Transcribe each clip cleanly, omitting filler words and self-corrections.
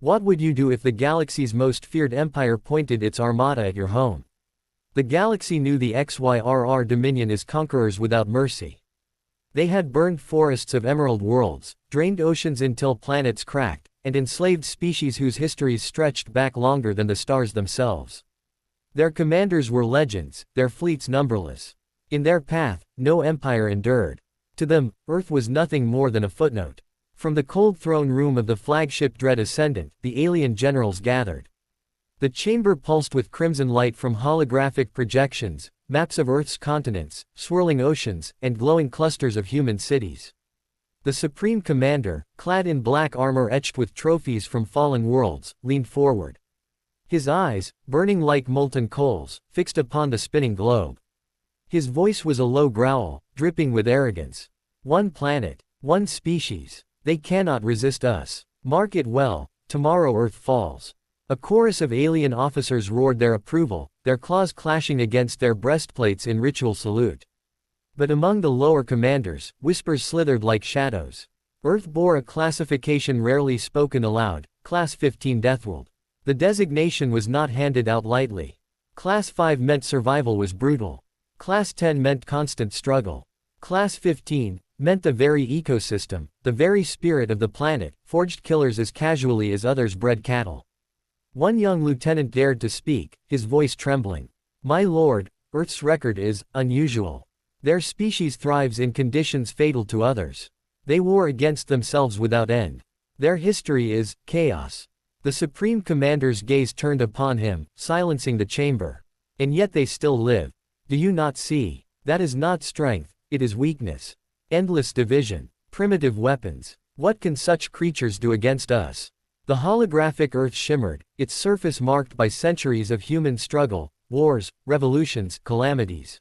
What would you do if the galaxy's most feared empire pointed its armada at your home? The galaxy knew the XYRR Dominion as conquerors without mercy. They had burned forests of emerald worlds, drained oceans until planets cracked, and enslaved species whose histories stretched back longer than the stars themselves. Their commanders were legends, their fleets numberless. In their path, no empire endured. To them, Earth was nothing more than a footnote. From the cold throne room of the flagship Dread Ascendant, the alien generals gathered. The chamber pulsed with crimson light from holographic projections, maps of Earth's continents, swirling oceans, and glowing clusters of human cities. The Supreme Commander, clad in black armor etched with trophies from fallen worlds, leaned forward. His eyes, burning like molten coals, fixed upon the spinning globe. His voice was a low growl, dripping with arrogance. One planet, one species. They cannot resist us. Mark it well, tomorrow Earth falls. A chorus of alien officers roared their approval, their claws clashing against their breastplates in ritual salute. But among the lower commanders, whispers slithered like shadows. Earth bore a classification rarely spoken aloud, Class 15 Deathworld. The designation was not handed out lightly. Class 5 meant survival was brutal. Class 10 meant constant struggle. Class 15 meant the very ecosystem, the very spirit of the planet, forged killers as casually as others bred cattle. One young lieutenant dared to speak, his voice trembling. My lord, Earth's record is unusual. Their species thrives in conditions fatal to others. They war against themselves without end. Their history is chaos. The Supreme Commander's gaze turned upon him, silencing the chamber. And yet they still live. Do you not see? That is not strength, it is weakness. Endless division. Primitive weapons. What can such creatures do against us? The holographic Earth shimmered, its surface marked by centuries of human struggle, wars, revolutions, calamities.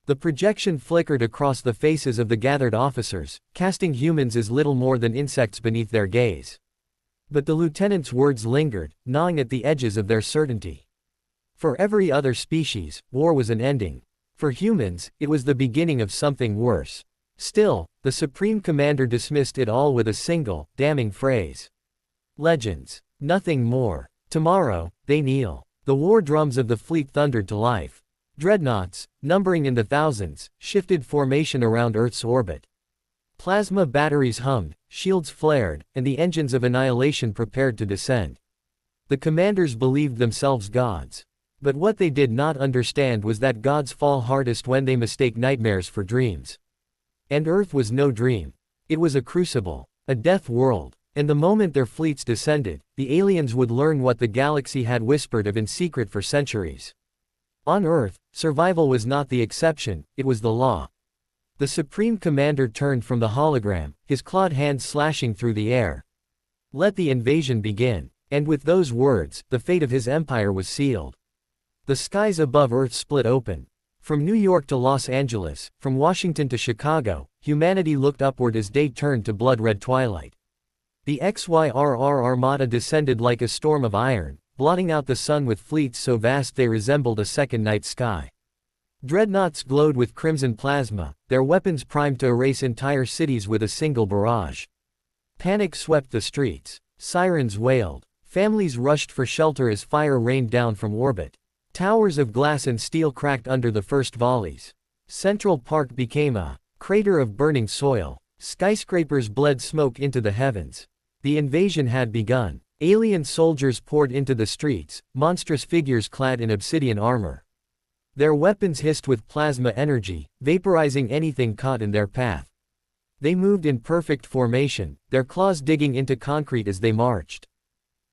The projection flickered across the faces of the gathered officers, casting humans as little more than insects beneath their gaze. But the lieutenant's words lingered, gnawing at the edges of their certainty. For every other species, war was an ending. For humans, it was the beginning of something worse. Still, the Supreme Commander dismissed it all with a single, damning phrase. Legends. Nothing more. Tomorrow, they kneel. The war drums of the fleet thundered to life. Dreadnoughts, numbering in the thousands, shifted formation around Earth's orbit. Plasma batteries hummed, shields flared, and the engines of annihilation prepared to descend. The commanders believed themselves gods. But what they did not understand was that gods fall hardest when they mistake nightmares for dreams. And Earth was no dream. It was a crucible, a death world. And the moment their fleets descended, the aliens would learn what the galaxy had whispered of in secret for centuries. On Earth, survival was not the exception, it was the law. The Supreme Commander turned from the hologram, his clawed hands slashing through the air. Let the invasion begin. And with those words, the fate of his empire was sealed. The skies above Earth split open. From New York to Los Angeles, from Washington to Chicago, humanity looked upward as day turned to blood-red twilight. The XYRR armada descended like a storm of iron, blotting out the sun with fleets so vast they resembled a second night sky. Dreadnoughts glowed with crimson plasma, their weapons primed to erase entire cities with a single barrage. Panic swept the streets. Sirens wailed. Families rushed for shelter as fire rained down from orbit. Towers of glass and steel cracked under the first volleys. Central Park became a crater of burning soil. Skyscrapers bled smoke into the heavens. The invasion had begun. Alien soldiers poured into the streets, monstrous figures clad in obsidian armor. Their weapons hissed with plasma energy, vaporizing anything caught in their path. They moved in perfect formation, their claws digging into concrete as they marched.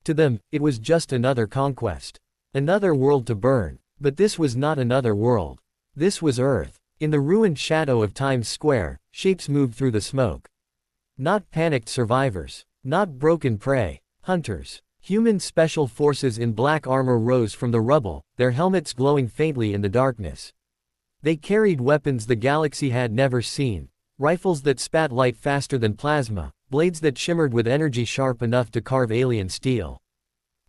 To them, it was just another conquest. Another world to burn. But this was not another world. This was Earth. In the ruined shadow of Times Square, shapes moved through the smoke. Not panicked survivors. Not broken prey. Hunters. Human special forces in black armor rose from the rubble, their helmets glowing faintly in the darkness. They carried weapons the galaxy had never seen. Rifles that spat light faster than plasma, blades that shimmered with energy sharp enough to carve alien steel.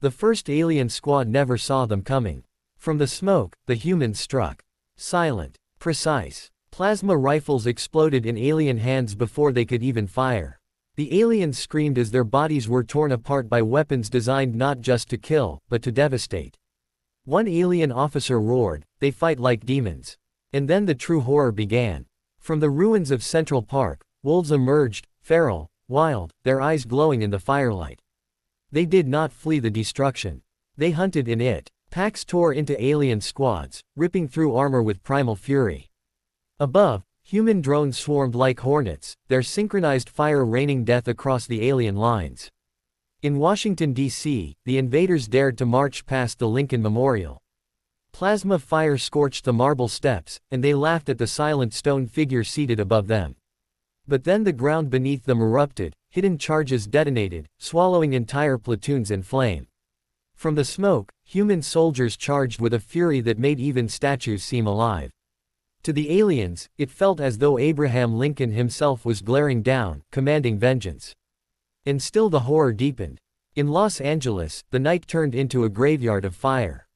The first alien squad never saw them coming. From the smoke, the humans struck. Silent. Precise. Plasma rifles exploded in alien hands before they could even fire. The aliens screamed as their bodies were torn apart by weapons designed not just to kill, but to devastate. One alien officer roared, "They fight like demons." And then the true horror began. From the ruins of Central Park, wolves emerged, feral, wild, their eyes glowing in the firelight. They did not flee the destruction. They hunted in it. Packs tore into alien squads, ripping through armor with primal fury. Above, human drones swarmed like hornets, their synchronized fire raining death across the alien lines. In Washington, D.C., the invaders dared to march past the Lincoln Memorial. Plasma fire scorched the marble steps, and they laughed at the silent stone figure seated above them. But then the ground beneath them erupted, hidden charges detonated, swallowing entire platoons in flame. From the smoke, human soldiers charged with a fury that made even statues seem alive. To the aliens, it felt as though Abraham Lincoln himself was glaring down, commanding vengeance. And still the horror deepened. In Los Angeles, the night turned into a graveyard of fire.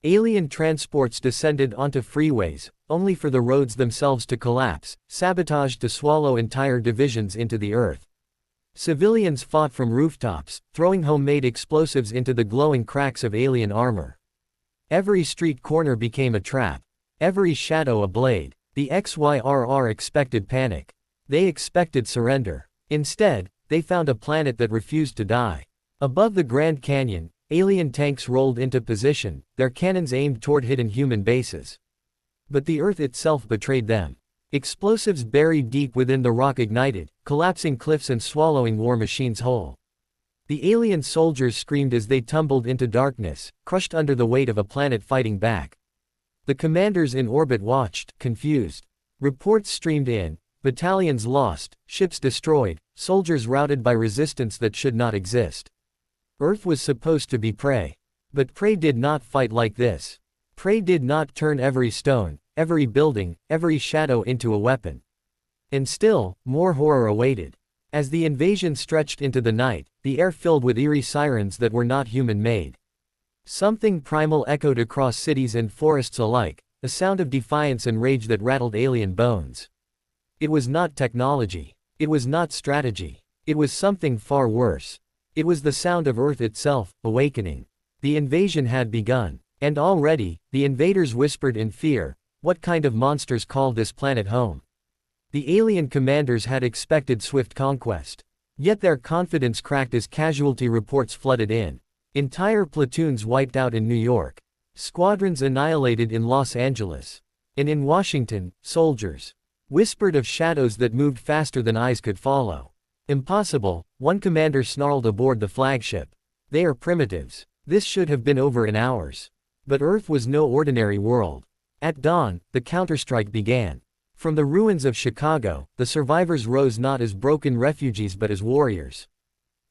Alien transports descended onto freeways, only for the roads themselves to collapse, sabotaged to swallow entire divisions into the earth. Civilians fought from rooftops, throwing homemade explosives into the glowing cracks of alien armor. Every street corner became a trap. Every shadow a blade. The XYRR expected panic. They expected surrender. Instead, they found a planet that refused to die. Above the Grand Canyon, alien tanks rolled into position, their cannons aimed toward hidden human bases. But the Earth itself betrayed them. Explosives buried deep within the rock ignited, collapsing cliffs and swallowing war machines whole. The alien soldiers screamed as they tumbled into darkness, crushed under the weight of a planet fighting back. The commanders in orbit watched, confused. Reports streamed in, battalions lost, ships destroyed, soldiers routed by resistance that should not exist. Earth was supposed to be prey. But prey did not fight like this. Prey did not turn every stone, every building, every shadow into a weapon. And still, more horror awaited. As the invasion stretched into the night, the air filled with eerie sirens that were not human-made. Something primal echoed across cities and forests alike, a sound of defiance and rage that rattled alien bones. It was not technology. It was not strategy. It was something far worse. It was the sound of Earth itself, awakening. The invasion had begun. And already, the invaders whispered in fear, "What kind of monsters call this planet home?" The alien commanders had expected swift conquest. Yet their confidence cracked as casualty reports flooded in. Entire platoons wiped out in New York. Squadrons annihilated in Los Angeles. And in Washington, soldiers whispered of shadows that moved faster than eyes could follow. "Impossible," one commander snarled aboard the flagship. "They are primitives. This should have been over in hours." But Earth was no ordinary world. At dawn, the counterstrike began. From the ruins of Chicago, the survivors rose not as broken refugees but as warriors.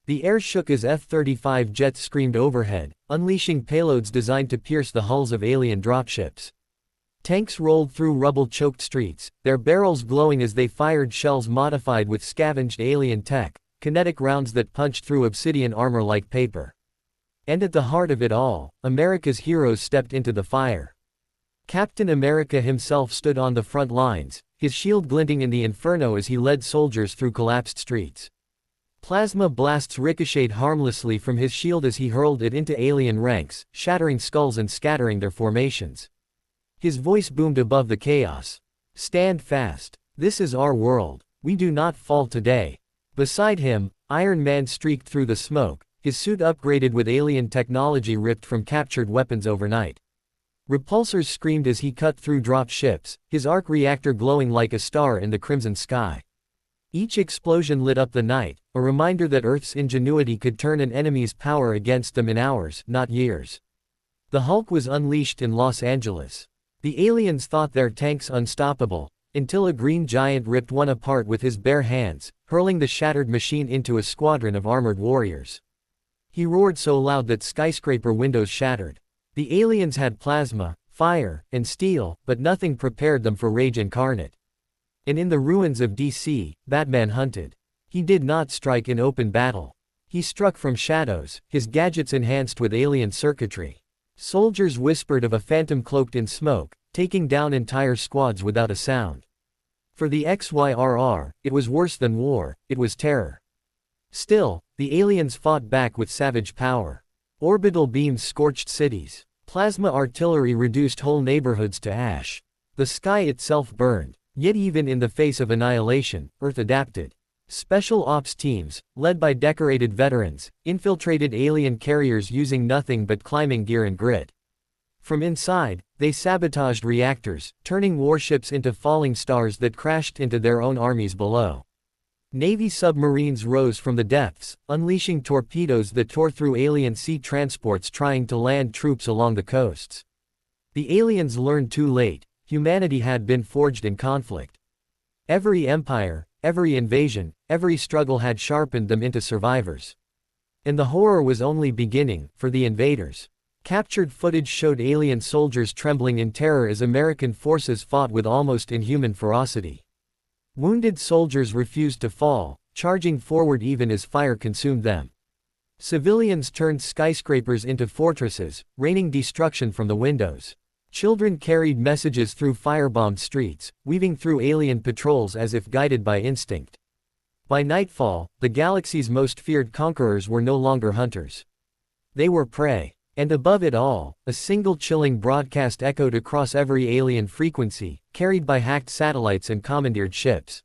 The air shook as F-35 jets screamed overhead, unleashing payloads designed to pierce the hulls of alien dropships. Tanks rolled through rubble-choked streets, their barrels glowing as they fired shells modified with scavenged alien tech, kinetic rounds that punched through obsidian armor like paper. And at the heart of it all, America's heroes stepped into the fire. Captain America himself stood on the front lines, his shield glinting in the inferno as he led soldiers through collapsed streets. Plasma blasts ricocheted harmlessly from his shield as he hurled it into alien ranks, shattering skulls and scattering their formations. His voice boomed above the chaos. "Stand fast. This is our world. We do not fall today." Beside him, Iron Man streaked through the smoke, his suit upgraded with alien technology ripped from captured weapons overnight. Repulsors screamed as he cut through dropped ships, his arc reactor glowing like a star in the crimson sky. Each explosion lit up the night, a reminder that Earth's ingenuity could turn an enemy's power against them in hours, not years. The Hulk was unleashed in Los Angeles. The aliens thought their tanks unstoppable, until a green giant ripped one apart with his bare hands, hurling the shattered machine into a squadron of armored warriors. He roared so loud that skyscraper windows shattered. The aliens had plasma, fire, and steel, but nothing prepared them for rage incarnate. And in the ruins of DC, Batman hunted. He did not strike in open battle. He struck from shadows, his gadgets enhanced with alien circuitry. Soldiers whispered of a phantom cloaked in smoke, taking down entire squads without a sound. For the XYRR, it was worse than war, it was terror. Still, the aliens fought back with savage power. Orbital beams scorched cities. Plasma artillery reduced whole neighborhoods to ash. The sky itself burned. Yet even in the face of annihilation, Earth adapted. Special ops teams, led by decorated veterans, infiltrated alien carriers using nothing but climbing gear and grit. From inside, they sabotaged reactors, turning warships into falling stars that crashed into their own armies below. Navy submarines rose from the depths, unleashing torpedoes that tore through alien sea transports trying to land troops along the coasts. The aliens learned too late, humanity had been forged in conflict. Every empire, every invasion, every struggle had sharpened them into survivors. And the horror was only beginning, for the invaders. Captured footage showed alien soldiers trembling in terror as American forces fought with almost inhuman ferocity. Wounded soldiers refused to fall, charging forward even as fire consumed them. Civilians turned skyscrapers into fortresses, raining destruction from the windows. Children carried messages through firebombed streets, weaving through alien patrols as if guided by instinct. By nightfall, the galaxy's most feared conquerors were no longer hunters. They were prey. And above it all, a single chilling broadcast echoed across every alien frequency, carried by hacked satellites and commandeered ships.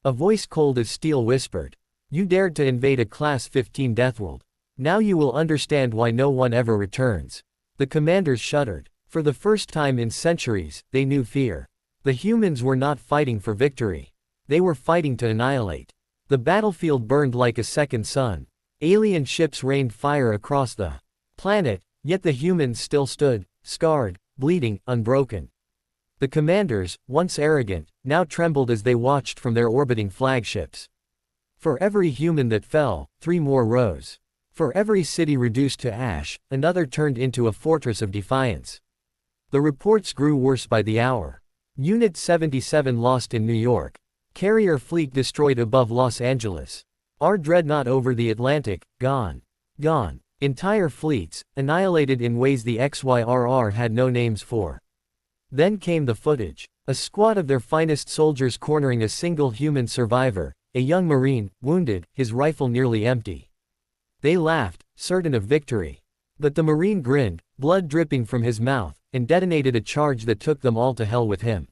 A voice cold as steel whispered, "You dared to invade a Class 15 Deathworld. Now you will understand why no one ever returns." The commanders shuddered. For the first time in centuries, they knew fear. The humans were not fighting for victory. They were fighting to annihilate. The battlefield burned like a second sun. Alien ships rained fire across the planet, yet the humans still stood, scarred, bleeding, unbroken. The commanders, once arrogant, now trembled as they watched from their orbiting flagships. For every human that fell, 3 more rose. For every city reduced to ash, another turned into a fortress of defiance. The reports grew worse by the hour. Unit 77 lost in New York. Carrier fleet destroyed above Los Angeles. Our dreadnought over the Atlantic, gone. Gone. Entire fleets, annihilated in ways the XYRR had no names for. Then came the footage. A squad of their finest soldiers cornering a single human survivor, a young Marine, wounded, his rifle nearly empty. They laughed, certain of victory. But the Marine grinned, blood dripping from his mouth, and detonated a charge that took them all to hell with him.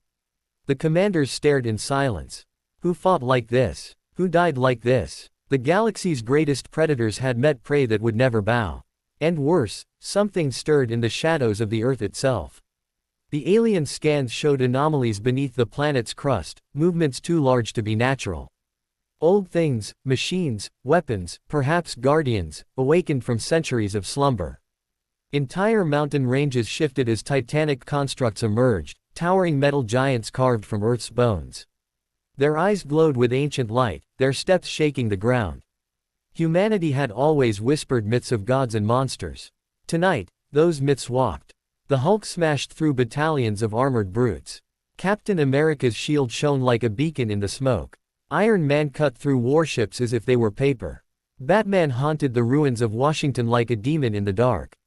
The commanders stared in silence. Who fought like this? Who died like this? The galaxy's greatest predators had met prey that would never bow. And worse, something stirred in the shadows of the Earth itself. The alien scans showed anomalies beneath the planet's crust, movements too large to be natural. Old things, machines, weapons, perhaps guardians, awakened from centuries of slumber. Entire mountain ranges shifted as titanic constructs emerged, towering metal giants carved from Earth's bones. Their eyes glowed with ancient light, their steps shaking the ground. Humanity had always whispered myths of gods and monsters. Tonight, those myths walked. The Hulk smashed through battalions of armored brutes. Captain America's shield shone like a beacon in the smoke. Iron Man cut through warships as if they were paper. Batman haunted the ruins of Washington like a demon in the dark.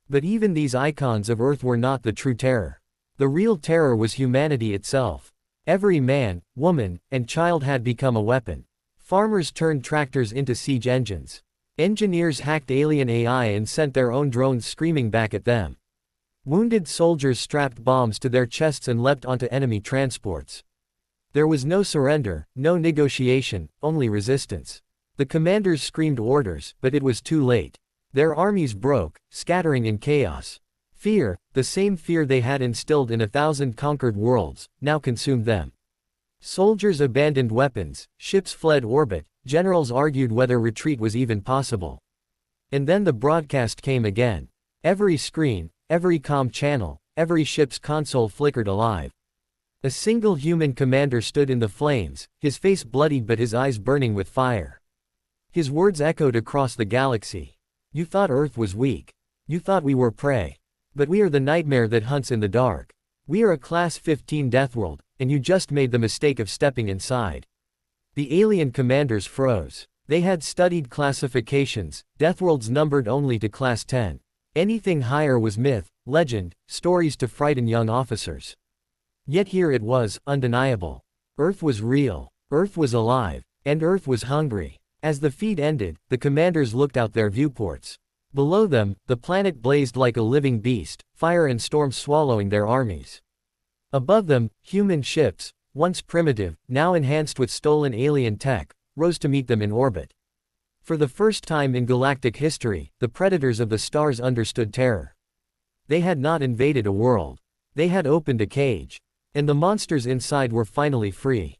But even these icons of Earth were not the true terror. The real terror was humanity itself. Every man, woman, and child had become a weapon. Farmers turned tractors into siege engines. Engineers hacked alien AI and sent their own drones screaming back at them. Wounded soldiers strapped bombs to their chests and leapt onto enemy transports. There was no surrender, no negotiation, only resistance. The commanders screamed orders, but it was too late. Their armies broke, scattering in chaos. Fear, the same fear they had instilled in 1,000 conquered worlds, now consumed them. Soldiers abandoned weapons, ships fled orbit, generals argued whether retreat was even possible. And then the broadcast came again. Every screen, every comm channel, every ship's console flickered alive. A single human commander stood in the flames, his face bloodied but his eyes burning with fire. His words echoed across the galaxy. "You thought Earth was weak. You thought we were prey. But we are the nightmare that hunts in the dark. We are a Class 15 Deathworld, and you just made the mistake of stepping inside." The alien commanders froze. They had studied classifications, Deathworlds numbered only to Class 10. Anything higher was myth, legend, stories to frighten young officers. Yet here it was, undeniable. Earth was real. Earth was alive. And Earth was hungry. As the feed ended, the commanders looked out their viewports. Below them, the planet blazed like a living beast, fire and storm swallowing their armies. Above them, human ships, once primitive, now enhanced with stolen alien tech, rose to meet them in orbit. For the first time in galactic history, the predators of the stars understood terror. They had not invaded a world. They had opened a cage. And the monsters inside were finally free.